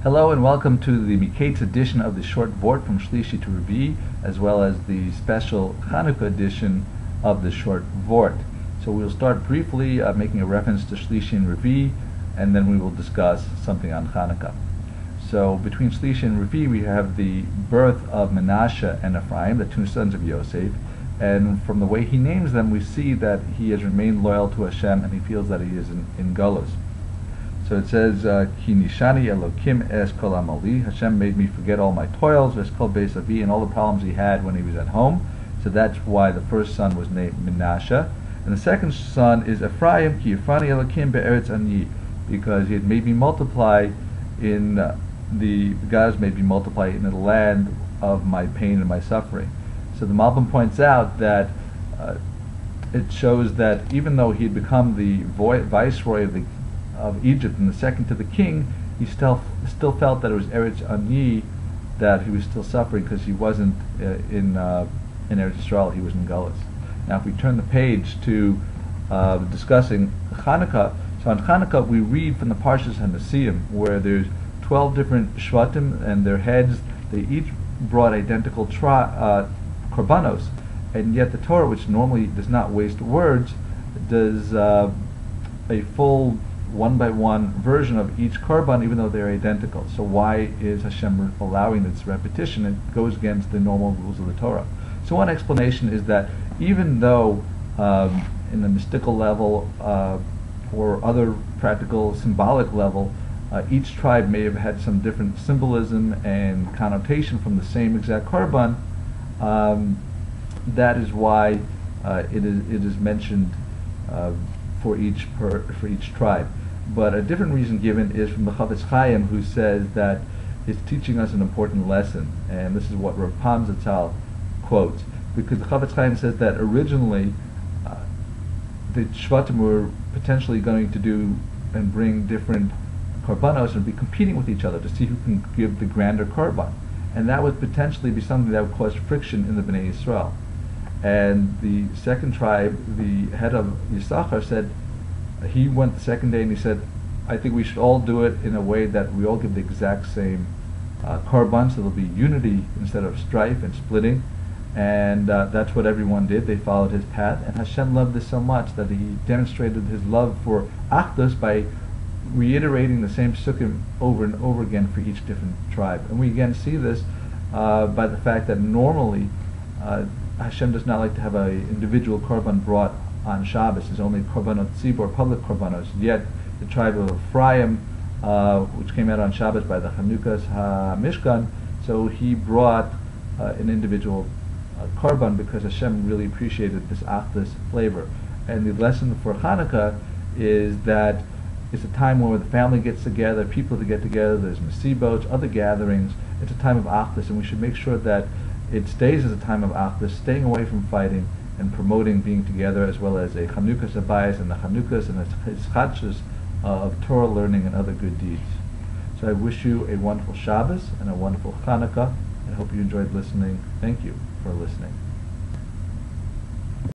Hello and welcome to the Miketz edition of the short Vort from Shlishi To Revii, as well as the special Chanukah edition of the short Vort. So we'll start briefly making a reference to Shlishi and Revii, and then we will discuss something on Chanukah. So between Shlishi and Revii we have the birth of Menashe and Ephraim, the two sons of Yosef, and from the way he names them we see that he has remained loyal to Hashem and he feels that he is in Galus. So it says, Ki nishani Elokim es kol amali. Hashem made me forget all my toils, es kol beis avi, and all the problems he had when he was at home. So that's why the first son was named Menashe. And the second son is Ephraim, Ki Yifrani Elokim be'eretz ani, because he had made me multiply in God has made me multiply in the land of my pain and my suffering. So the Malbim points out that it shows that even though he had become the viceroy of Egypt and the second to the king, he still felt that it was Eretz Ani, that he was still suffering because he wasn't in Eretz Yisrael, he was in Galus. Now if we turn the page to discussing Chanukah, so on Chanukah we read from the Parshas HaNesim where there's 12 different Shvatim and their heads, they each brought identical korbanos, and yet the Torah, which normally does not waste words, does a full one-by-one version of each korban, even though they're identical. So why is Hashem allowing this repetition? It goes against the normal rules of the Torah. So one explanation is that even though in the mystical level or other practical symbolic level, each tribe may have had some different symbolism and connotation from the same exact korban, that is why it is mentioned for each tribe. But a different reason given is from the Chofetz Chaim, who says that it's teaching us an important lesson, and this is what Rav Pam Zatzal quotes, because the Chofetz Chaim says that originally the Shvatim were potentially going to do and bring different korbanos and be competing with each other to see who can give the grander korban, and that would potentially be something that would cause friction in the Bnei Yisrael. And the second tribe, the head of Yisachar, said, he went the second day and he said, I think we should all do it in a way that we all give the exact same korban, so there'll be unity instead of strife and splitting. And that's what everyone did. They followed his path, and Hashem loved this so much that he demonstrated his love for Achdus by reiterating the same sukkim over and over again for each different tribe. And we again see this by the fact that normally Hashem does not like to have an individual korban brought on Shabbos. It's only korbanot tzibor, public korbanos. Yet the tribe of Ephraim, which came out on Shabbos by the Chanukas HaMishkan, so he brought an individual korban because Hashem really appreciated this Achdus flavor. And the lesson for Chanukah is that it's a time where the family gets together, people to get together, there's mesibot, other gatherings. It's a time of Achdus, and we should make sure that it stays as a time of Achdus, staying away from fighting and promoting being together, as well as a Chanukas Abayis and the Chanukas and the Achdus of Torah learning and other good deeds. So I wish you a wonderful Shabbos and a wonderful Chanukah, and I hope you enjoyed listening. Thank you for listening.